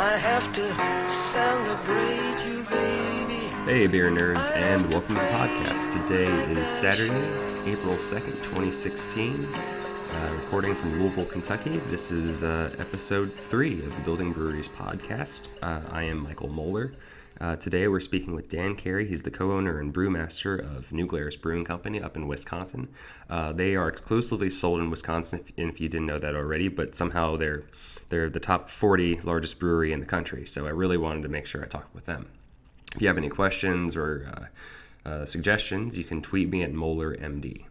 I have to celebrate you, baby. Hey beer nerds, and welcome to the podcast. Today is Saturday, April 2nd, 2016. Recording from Louisville, Kentucky. This is episode 3 of the Building Breweries podcast. I am Michael Moeller. Today we're speaking with Dan Carey. He's the co-owner and brewmaster of New Glarus Brewing Company up in Wisconsin. They are exclusively sold in Wisconsin, if you didn't know that already, but somehow they're the top 40 largest brewery in the country, so I really wanted to make sure I talked with them. If you have any questions or suggestions, you can tweet me at MoellerMD.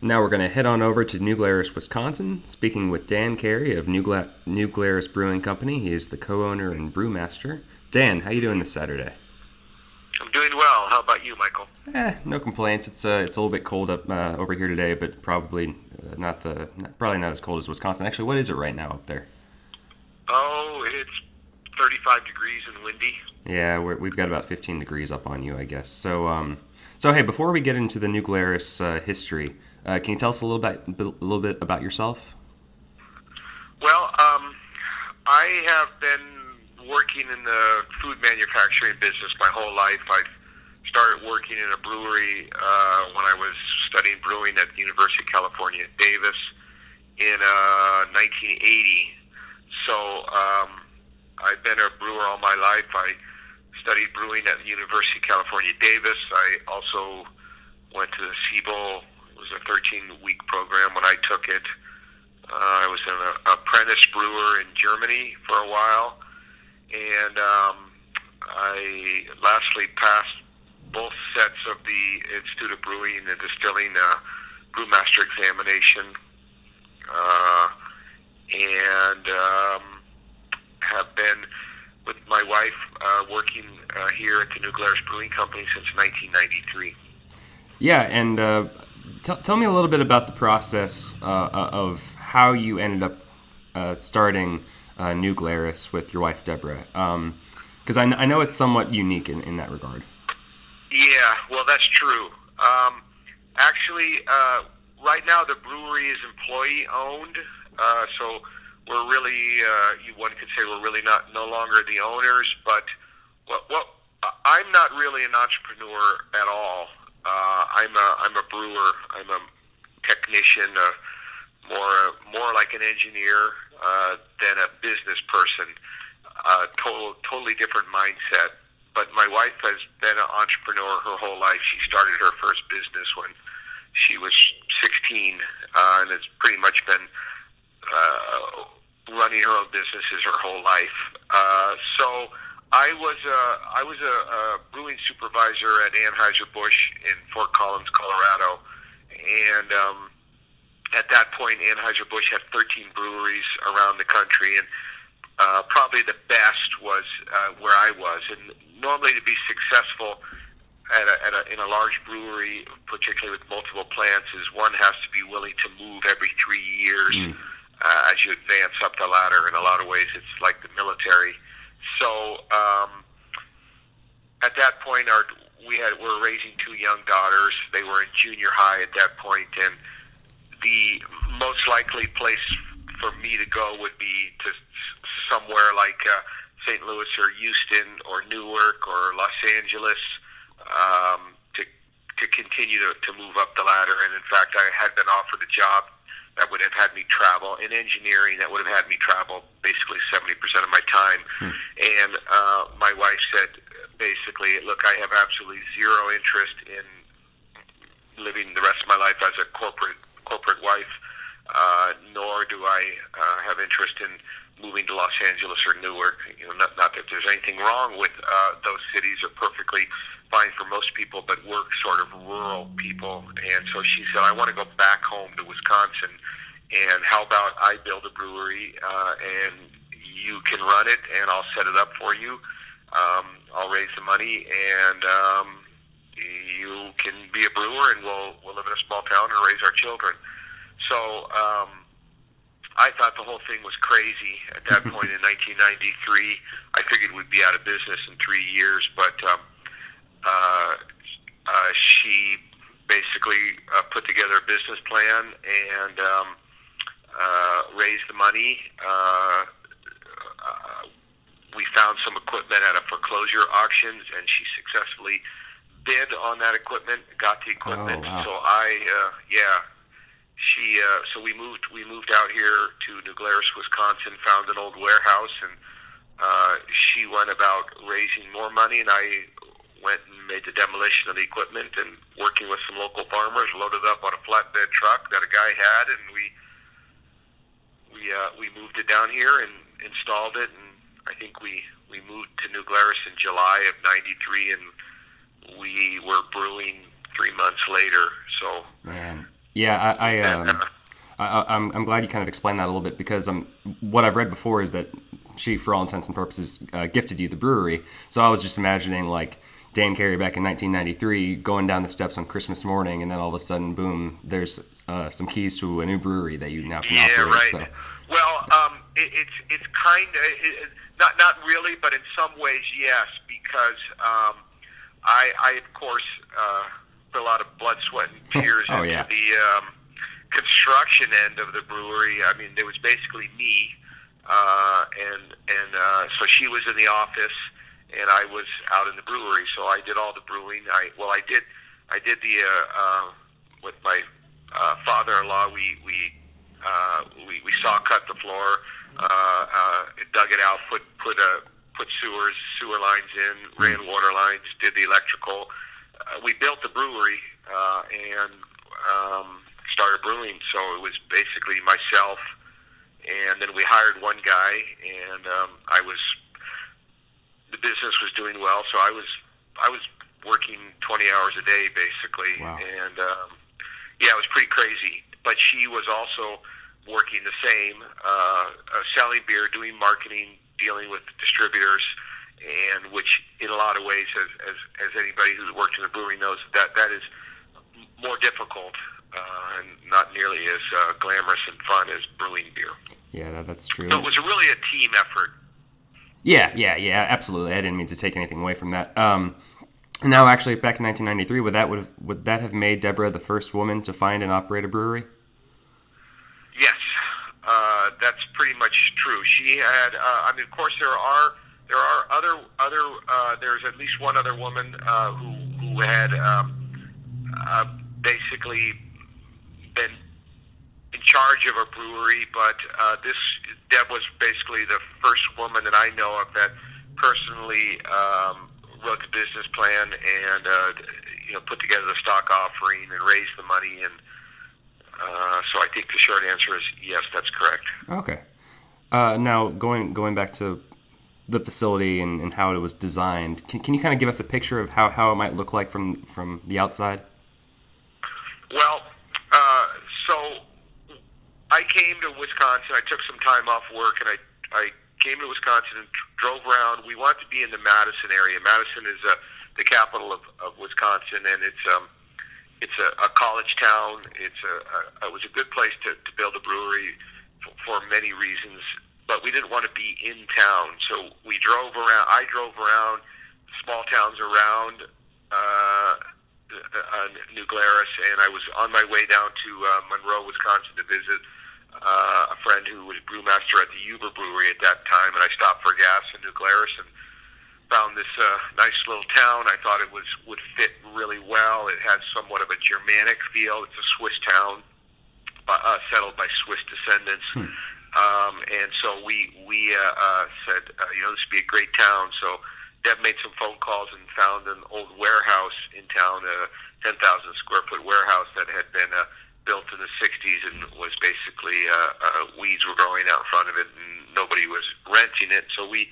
Now we're going to head on over to New Glarus, Wisconsin, speaking with Dan Carey of New Glarus Brewing Company. He is the co-owner and brewmaster. Dan, how you doing this Saturday? I'm doing well. How about you, Michael? No complaints. It's a little bit cold up over here today, but probably not as cold as Wisconsin. Actually, what is it right now up there? Oh, it's 35 degrees and windy. Yeah, we've got about 15 degrees up on you, I guess. So hey, before we get into the New Glarus history, can you tell us a little bit about yourself? Well, I have been working in the food manufacturing business my whole life. I started working in a brewery when I was studying brewing at the University of California at Davis in 1980. So I've been a brewer all my life. I studied brewing at the University of California at Davis. I also went to the SIBO. It was a 13-week program when I took it. I was an apprentice brewer in Germany for a while. And I lastly passed both sets of the Institute of Brewing and Distilling Brewmaster examination, and have been with my wife working here at the New Glarus Brewing Company since 1993. Yeah, and tell me a little bit about the process of how you ended up starting New Glarus with your wife, Deborah, because I know it's somewhat unique in that regard. Yeah, well, that's true. Actually, right now the brewery is employee-owned, so we're really, one could say we're really no longer the owners, but I'm not really an entrepreneur at all. I'm a brewer. I'm a technician, more like an engineer than a business person. Totally different mindset. But my wife has been an entrepreneur her whole life. She started her first business when she was 16, and it's pretty much been running her own businesses her whole life. So I was a brewing supervisor at Anheuser-Busch in Fort Collins, Colorado, and at that point, Anheuser-Busch had 13 breweries around the country, and probably the best was where I was. And normally, to be successful in a large brewery, particularly with multiple plants, is one has to be willing to move every 3 years as you advance up the ladder. In a lot of ways, it's like the military. So at that point, we were raising 2 young daughters. They were in junior high at that point, and the most likely place for me to go would be to somewhere like St. Louis or Houston or Newark or Los Angeles to continue to move up the ladder. And in fact, I had been offered a job that would have had me travel in engineering, that would have had me travel basically 70% of my time. And my wife said, basically, look, I have absolutely zero interest in living the rest of my life as a corporate wife, nor do I have interest in moving to Los Angeles or Newark. Not that there's anything wrong with those cities, are perfectly fine for most people, but we're sort of rural people. And so she said, I want to go back home to Wisconsin, and how about I build a brewery and you can run it, and I'll set it up for you. I'll raise the money, and you can be a brewer, and we'll live in a small town and raise our children. So I thought the whole thing was crazy at that point in 1993. I figured we'd be out of business in 3 years, but she basically put together a business plan and raised the money, we found some equipment at a foreclosure auctions, and she successfully bid on that equipment, got the equipment. Oh, wow. So so we moved out here to New Glarus, Wisconsin, found an old warehouse, and she went about raising more money, and I went and made the demolition of the equipment, and working with some local farmers, loaded up on a flatbed truck that a guy had, and we moved it down here and installed it, and I think we moved to New Glarus in July of '93, and we were brewing 3 months later. So, man, yeah, I'm glad you kind of explained that a little bit, because what I've read before is that she, for all intents and purposes, gifted you the brewery. So I was just imagining like Dan Carey back in 1993 going down the steps on Christmas morning, and then all of a sudden, boom, there's some keys to a new brewery that you now can operate. Right. So. Well, it's kind of not really, but in some ways, yes, because I of course put a lot of blood, sweat, and tears into the construction end of the brewery. I mean, it was basically me, and so she was in the office, and I was out in the brewery. So I did all the brewing. I did the with my father-in-law. We saw cut the floor, dug it out, put sewer lines in, ran water lines, did the electrical. We built the brewery and started brewing. So it was basically myself, and then we hired one guy, and the business was doing well. So I was working 20 hours a day basically. Wow. And it was pretty crazy. But she was also working the same, selling beer, doing marketing, dealing with distributors, and which in a lot of ways, as anybody who's worked in the brewery knows, that is more difficult and not nearly as glamorous and fun as brewing beer. Yeah, that's true. So it was really a team effort. Yeah, absolutely. I didn't mean to take anything away from that. Now, actually, back in 1993, would that have made Deborah the first woman to find and operate a brewery? Yes, that's pretty much true. She had. Of course, there are other. There's at least one other woman who had basically been in charge of a brewery, but Deb was basically the first woman that I know of that personally wrote the business plan and put together the stock offering and raised the money. And so I think the short answer is yes, that's correct. Okay. Now going back to the facility and how it was designed, can you kind of give us a picture of how it might look like from the outside? Well, so I came to Wisconsin. I took some time off work, and I came to Wisconsin and drove around. We wanted to be in the Madison area. Madison is the capital of Wisconsin, and it's a college town. It was a good place to build a brewery for many reasons, but we didn't want to be in town. So we drove around. I drove around small towns around New Glarus, and I was on my way down to Monroe, Wisconsin, to visit a friend who was brewmaster at the Uber Brewery at that time, and I stopped for gas in New Glarus and found this nice little town. I thought it would fit really well. It has somewhat of a Germanic feel. It's a Swiss town, settled by Swiss descendants. And so we said, this would be a great town. So Deb made some phone calls and found an old warehouse in town, a 10,000 square foot warehouse that had been built in the 60s and was basically weeds were growing out in front of it, and nobody was renting it. So it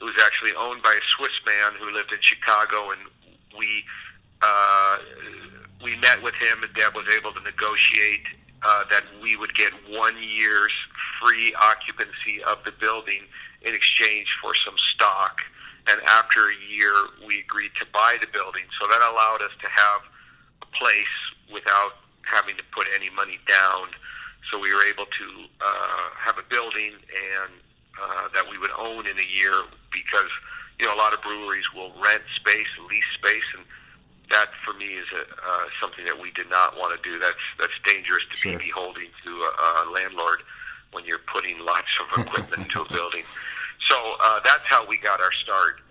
was actually owned by a Swiss man who lived in Chicago, and we met with him, and Deb was able to negotiate that we would get 1 year's free occupancy of the building in exchange for some stock. And after a year, we agreed to buy the building. So that allowed us to have a place without having to put any money down. So we were able to have a building and that we would own in a year, because a lot of breweries will rent space, lease space, and that for me is something that we did not want to do. That's dangerous to Sure. be beholden to a landlord when you're putting lots of equipment into a building. So that's how we got our start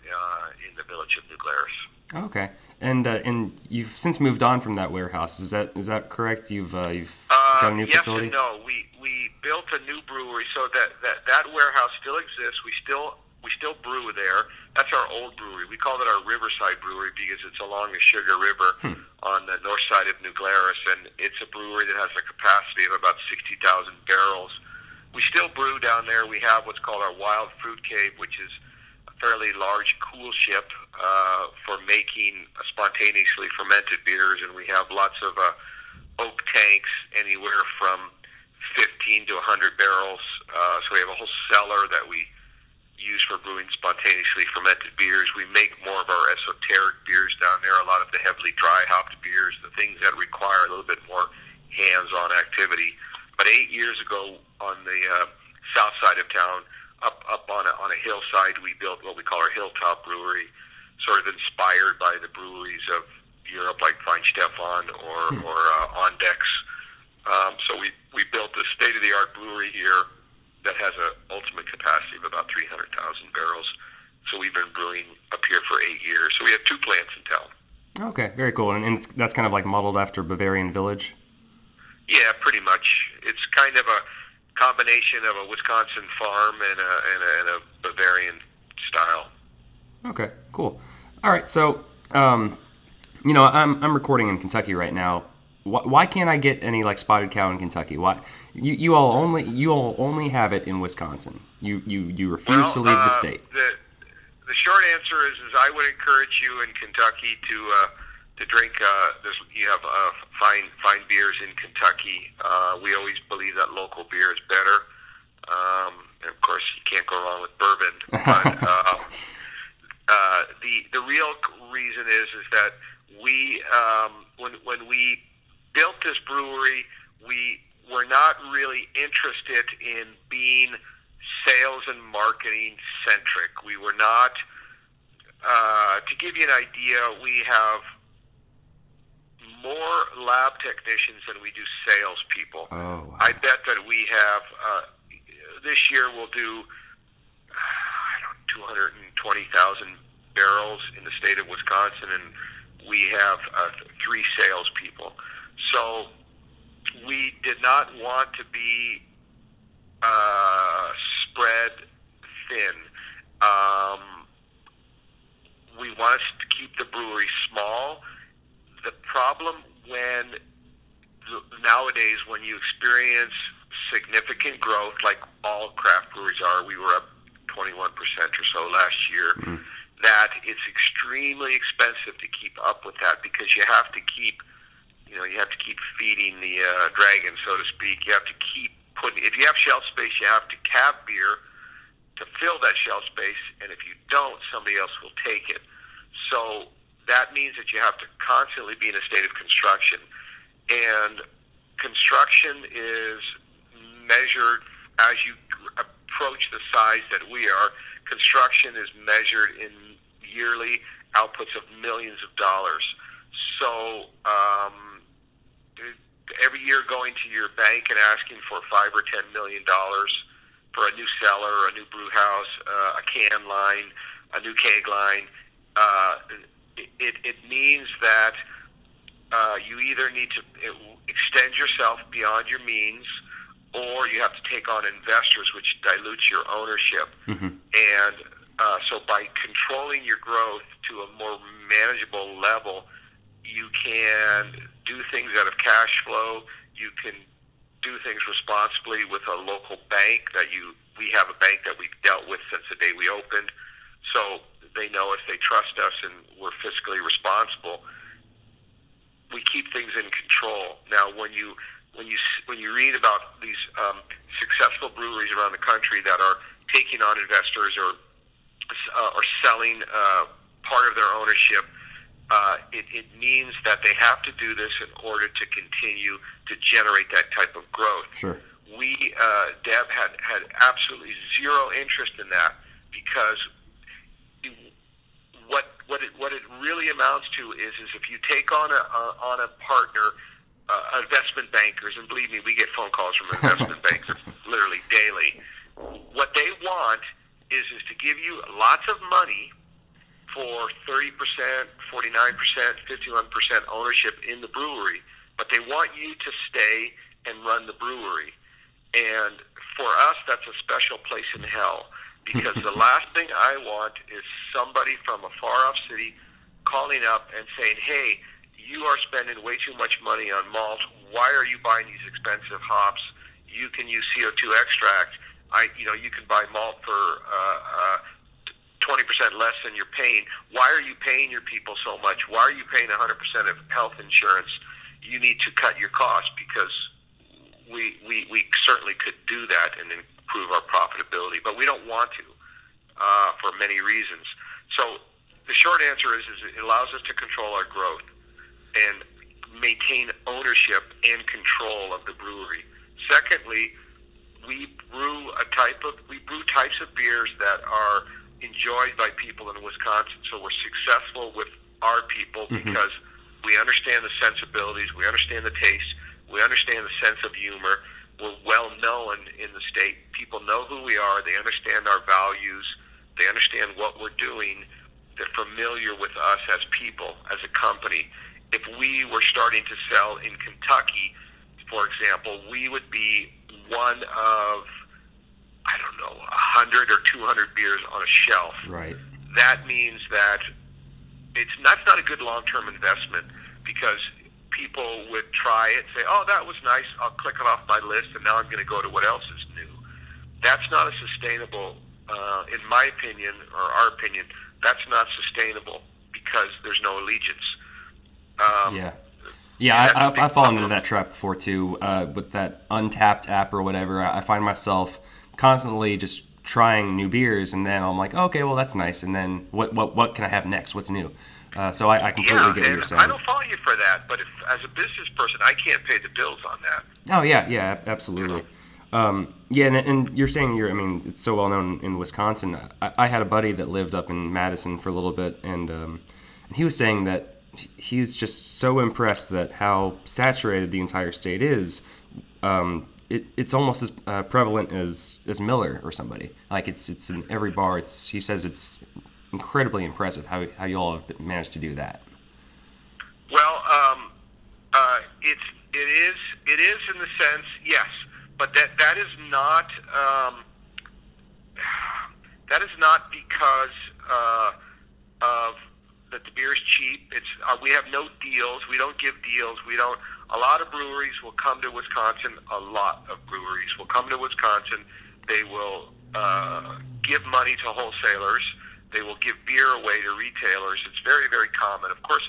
in the village of New Glarus. Okay, and you've since moved on from that warehouse. Is that correct? You've got a new yes facility. And no. We built a new brewery, so that warehouse still exists. We still brew there. That's our old brewery. We call it our Riverside Brewery because it's along the Sugar River on the north side of New Glarus, and it's a brewery that has a capacity of about 60,000 barrels. We still brew down there. We have what's called our Wild Fruit Cave, which is a fairly large cool ship for making spontaneously fermented beers, and we have lots of oak tanks, anywhere from 15 to 100 barrels. So we have a whole cellar that we use for brewing spontaneously fermented beers. We make more of our esoteric beers down there, a lot of the heavily dry hopped beers, the things that require a little bit more hands-on activity. But 8 years ago, on the south side of town, up on a hillside, we built what we call our Hilltop Brewery, sort of inspired by the breweries of Europe, like Weinstefan or Ondex. So we built a state-of-the-art brewery here that has an ultimate capacity of about 300,000 barrels. So we've been brewing up here for 8 years. So we have 2 plants in town. Okay, very cool. And that's kind of like modeled after Bavarian Village? Yeah, pretty much. It's kind of a combination of a Wisconsin farm and a Bavarian style. Okay, cool. All right, so I'm recording in Kentucky right now. Why can't I get any like Spotted Cow in Kentucky? Why you all only have it in Wisconsin? You refuse to leave the state. The short answer is I would encourage you in Kentucky to drink. You have fine beers in Kentucky. We always believe that local beer is better. And of course, you can't go wrong with bourbon. But the real reason is that we when we built this brewery, we were not really interested in being sales and marketing centric. We were not. To give you an idea, we have more lab technicians than we do salespeople. Oh, wow. I bet that we have this year we'll do 220,000 barrels in the state of Wisconsin, and we have 3 salespeople. So we did not want to be spread thin. We wanted to keep the brewery small. The problem nowadays when you experience significant growth, like all craft breweries are, we were up 21% or so last year, that it's extremely expensive to keep up with that because you have to keep feeding the dragon, so to speak. You have to keep putting. If you have shelf space, you have to cab beer to fill that shelf space, and if you don't, somebody else will take it. So that means that you have to constantly be in a state of construction, and construction is measured as you approach the size that we are. Construction is measured in yearly outputs of millions of dollars. So every year going to your bank and asking for $5 or $10 million for a new cellar, a new brew house, a can line, a new keg line, it means that you either need to extend yourself beyond your means, or you have to take on investors, which dilutes your ownership. And so by controlling your growth to a more manageable level, you can do things out of cash flow. You can do things responsibly with a local bank we have a bank that we've dealt with since the day we opened. So they know us, they trust us, and we're fiscally responsible. We keep things in control. Now, when you read about these successful breweries around the country that are taking on investors or selling part of their ownership, it means that they have to do this in order to continue to generate that type of growth. Sure. Deb had absolutely zero interest in that because what it really amounts to is if you take on a partner, investment bankers, and believe me, we get phone calls from investment bankers literally daily. What they want is to give you lots of money for 30%, 49%, 51% ownership in the brewery, but they want you to stay and run the brewery. And for us, that's a special place in hell, because the last thing I want is somebody from a far-off city calling up and saying, hey, you are spending way too much money on malt. Why are you buying these expensive hops? You can use CO2 extract. You can buy malt for 20% less than you're paying. Why are you paying your people so much? Why are you paying 100% of health insurance? You need to cut your costs, because we certainly could do that and improve our profitability, but we don't want to for many reasons. So the short answer is it allows us to control our growth and maintain ownership and control of the brewery. Secondly, we brew types of beers that are enjoyed by people in Wisconsin. So we're successful with our people because we understand the sensibilities, we understand the taste, we understand the sense of humor. We're well known in the state. People know who we are. They understand our values. They understand what we're doing. They're familiar with us as people, as a company. If we were starting to sell in Kentucky, for example, we would be one of, 100 or 200 beers on a shelf. Right. That means that that's not a good long-term investment, because people would try it, say, oh, that was nice, I'll click it off my list, and now I'm going to go to what else is new. That's not a sustainable, in my opinion, or our opinion, that's not sustainable, because there's no allegiance. I've fallen into that trap before too, with that Untapped app or whatever. I find myself constantly just trying new beers, and then I'm like, okay, well, that's nice, and then what can I have next? What's new? So I completely get what you're saying. I don't fault you for that, but if, as a business person, I can't pay the bills on that. Oh, yeah, absolutely. And you're saying it's so well known in Wisconsin. I had a buddy that lived up in Madison for a little bit, and he was saying that he's just so impressed that how saturated the entire state is. It's almost as prevalent as Miller or somebody. Like it's in every bar. He says it's incredibly impressive how you all have managed to do that. Well, it is in the sense, yes, but that is not because of that the beer is cheap. It's we have no deals. We don't give deals. We don't. A lot of breweries will come to Wisconsin. A lot of breweries will come to Wisconsin. They will give money to wholesalers. They will give beer away to retailers. It's very, very common. Of course,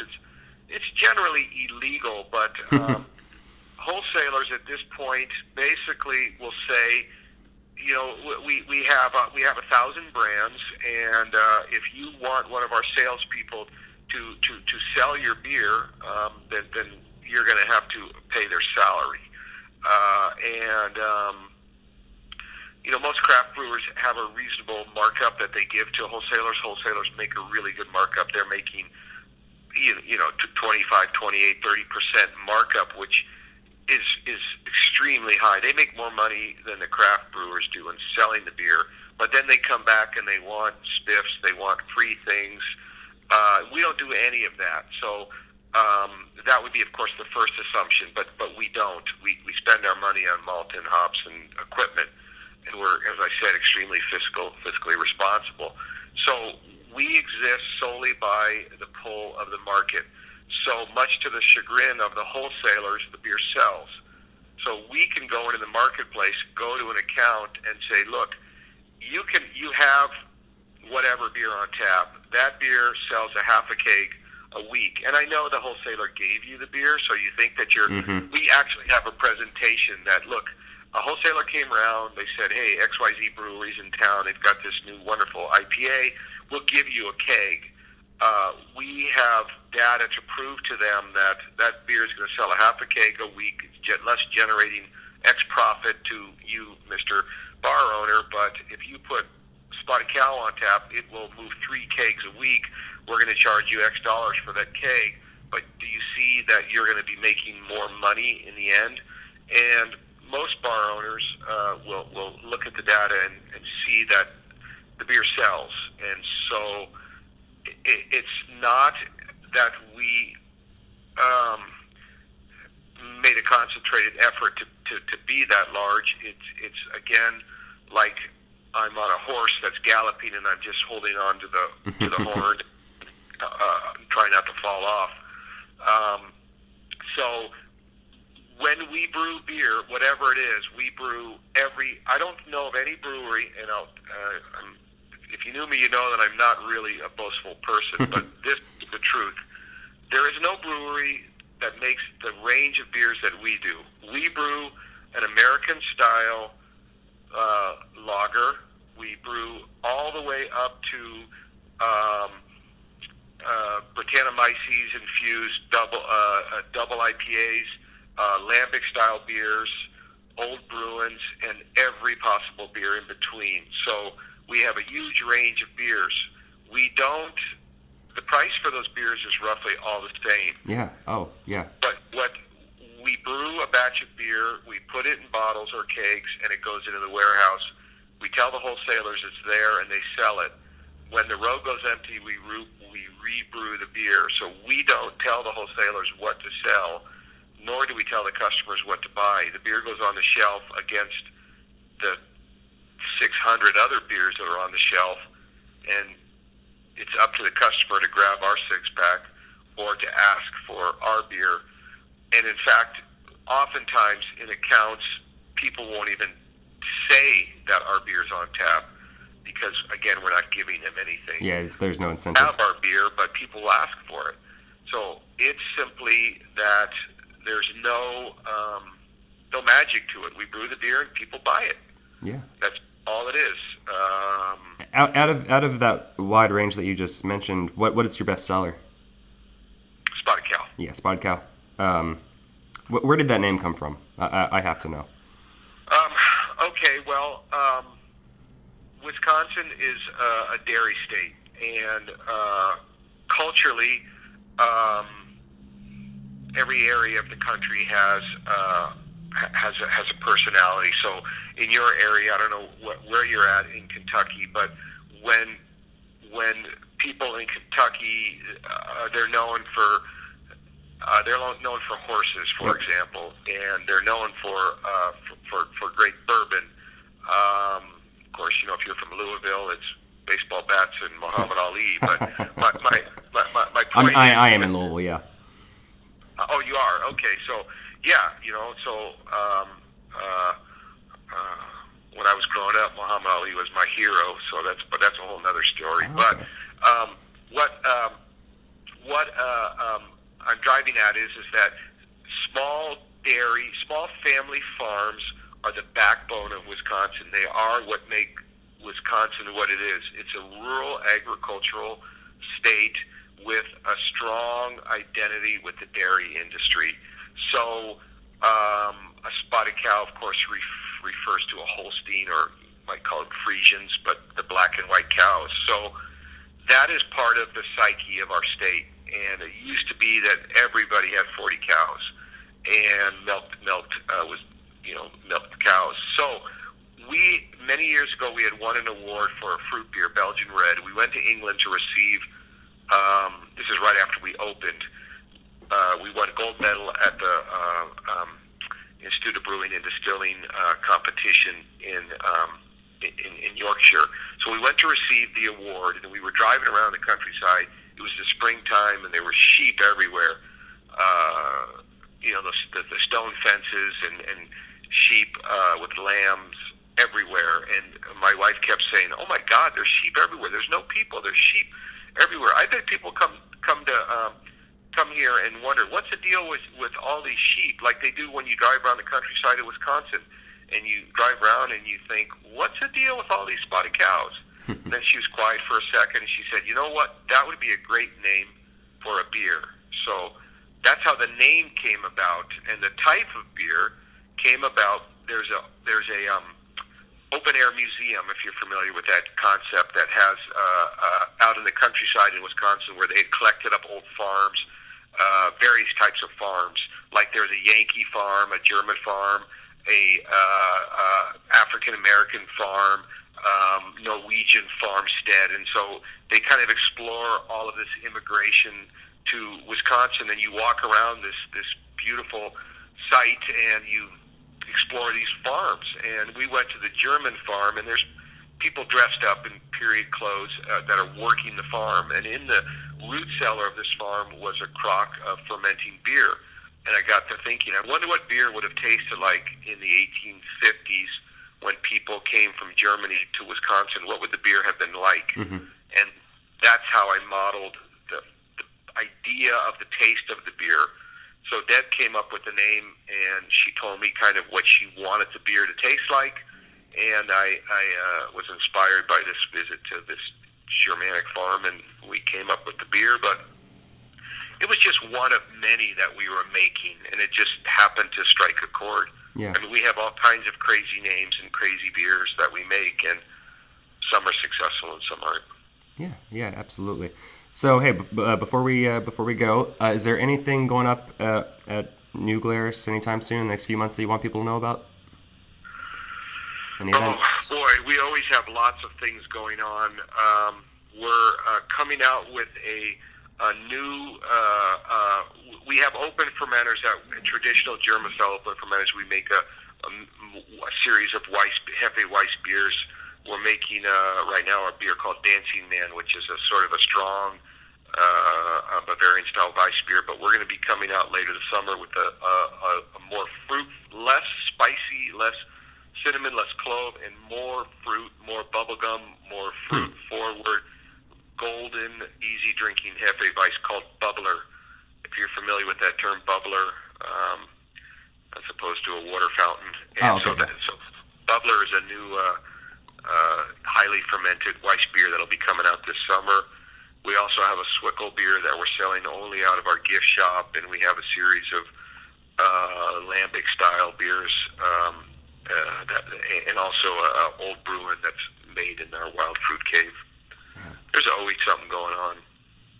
it's generally illegal, but wholesalers at this point basically will say, we have 1,000 brands, and if you want one of our salespeople to sell your beer, then you're going to have to pay their salary. Most craft brewers have a reasonable markup that they give to wholesalers. Wholesalers make a really good markup. They're making, 25, 28, 30% markup, which is extremely high. They make more money than the craft brewers do in selling the beer, but then they come back and they want spiffs, they want free things. We don't do any of that. So that would be, of course, the first assumption, but we don't. We spend our money on malt and hops and equipment, and we're, as I said, extremely fiscally responsible. So we exist solely by the pull of the market. So much to the chagrin of the wholesalers, the beer sells. So we can go into the marketplace, go to an account, and say, look, you have whatever beer on tap. That beer sells a half a keg a week. And I know the wholesaler gave you the beer, so you think that we actually have a presentation that, look, a wholesaler came around, they said, hey, XYZ Breweries in town, they've got this new wonderful IPA, we'll give you a keg. We have data to prove to them that beer is going to sell a half a keg a week. It's less generating X profit to you, Mr. Bar owner, but if you put Spotted Cow on tap, it will move 3 kegs a week. We're going to charge you X dollars for that keg, but do you see that you're going to be making more money in the end? And most bar owners will look at the data and see that the beer sells. And so it's not that we made a concentrated effort to be that large. It's again like I'm on a horse that's galloping and I'm just holding on to the horn, trying not to fall off. So when we brew beer, whatever it is, we brew I don't know of any brewery, and if you knew me, you know that I'm not really a boastful person, but this is the truth. There is no brewery that makes the range of beers that we do. We brew an American-style lager. We brew all the way up to Brettanomyces-infused double IPAs, lambic-style beers, Old Bruins, and every possible beer in between. So we have a huge range of beers. The price for those beers is roughly all the same. Yeah. Oh, yeah. But what we brew a batch of beer, we put it in bottles or kegs, and it goes into the warehouse. We tell the wholesalers it's there, and they sell it. When the road goes empty, we re-brew the beer. So we don't tell the wholesalers what to sell, nor do we tell the customers what to buy. The beer goes on the shelf against the 600 other beers that are on the shelf, and it's up to the customer to grab our six-pack or to ask for our beer. And in fact, oftentimes in accounts, people won't even say that our beer's on tap because, again, we're not giving them anything. Yeah, there's no incentive. Have our beer, but people will ask for it. So it's simply that there's no magic to it. We brew the beer and people buy it. Yeah. That's all it is. Out of that wide range that you just mentioned, what is your best seller? Spotted Cow. Yeah, Spotted Cow. Where did that name come from? I have to know. Okay, well, Wisconsin is a dairy state, and culturally, every area of the country has a personality. So in your area, I don't know where you're at in Kentucky, but when people in Kentucky, they're known for horses, for example, and they're known for great bourbon. Of course, if you're from Louisville, it's baseball bats and Muhammad Ali. But my point I am in Louisville, yeah. Oh, you are? Okay, so yeah, when I was growing up, Muhammad Ali was my hero. So that's a whole other story. Oh, okay. But what I'm driving at is that small family farms are the backbone of Wisconsin. They are what make Wisconsin what it is. It's a rural agricultural state with a strong identity with the dairy industry. So a Spotted Cow, of course, refers to a Holstein, or you might call them Friesians, but the black and white cows. So that is part of the psyche of our state. And it used to be that everybody had 40 cows and milked cows. So many years ago, we had won an award for a fruit beer, Belgian Red. We went to England to receive, this is right after we opened, we won a gold medal at the Institute of Brewing and Distilling competition in Yorkshire. So we went to receive the award, and we were driving around the countryside. It was the springtime, and there were sheep everywhere. The stone fences and sheep with lambs everywhere. And my wife kept saying, "Oh my God, there's sheep everywhere. There's no people. There's sheep everywhere." I bet people come here and wonder what's the deal with all these sheep, like they do when you drive around the countryside of Wisconsin, and you drive around and you think, "What's the deal with all these Spotted Cows?" Then she was quiet for a second, and she said, "You know what? That would be a great name for a beer." So that's how the name came about, and the type of beer came about. There's a open air museum, if you're familiar with that concept, that has out in the countryside in Wisconsin, where they had collected up old farms, various types of farms. Like there's a Yankee farm, a German farm, a African American farm, Norwegian farmstead, and so they kind of explore all of this immigration to Wisconsin, and you walk around this beautiful site and you explore these farms. And we went to the German farm, and there's people dressed up in period clothes that are working the farm, and in the root cellar of this farm was a crock of fermenting beer. And I got to thinking, I wonder what beer would have tasted like in the 1850s when people came from Germany to Wisconsin. What would the beer have been like? Mm-hmm. And that's how I modeled the idea of the taste of the beer. So Deb came up with the name, and she told me kind of what she wanted the beer to taste like. And I was inspired by this visit to this Germanic farm, and we came up with the beer. But it was just one of many that we were making, and it just happened to strike a chord. Yeah. I mean, we have all kinds of crazy names and crazy beers that we make, and some are successful and some aren't. Yeah, absolutely. So, hey, before we go, is there anything going up at New Glarus anytime soon in the next few months that you want people to know about? Any events? Oh, boy, we always have lots of things going on. We're coming out with a new, we have open fermenters, traditional German-style open fermenters. We make a series of Hefe Weiss beers. We're making right now a beer called Dancing Man, which is a sort of a strong Bavarian-style Weiss beer. But we're going to be coming out later this summer with a more fruit, less spicy, less cinnamon, less clove, and more fruit, more bubblegum, more fruit-forward, golden, easy-drinking Hefe Weiss called Bubbler. If you're familiar with that term, Bubbler, as opposed to a water fountain. And so Bubbler is a new highly fermented Weiss beer that'll be coming out this summer. We also have a Swickle beer that we're selling only out of our gift shop, and we have a series of lambic-style beers, and also a Old Bruin that's made in our Wild Fruit Cave. There's always something going on.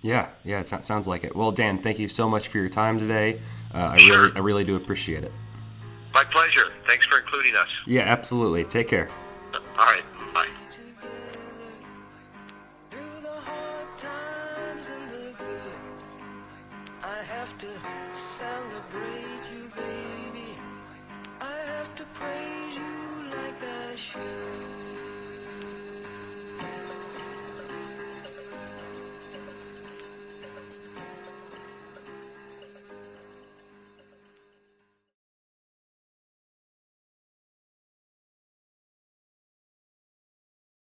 Yeah, it sounds like it. Well, Dan, thank you so much for your time today. I really do appreciate it. My pleasure. Thanks for including us. Yeah, absolutely. Take care. All right.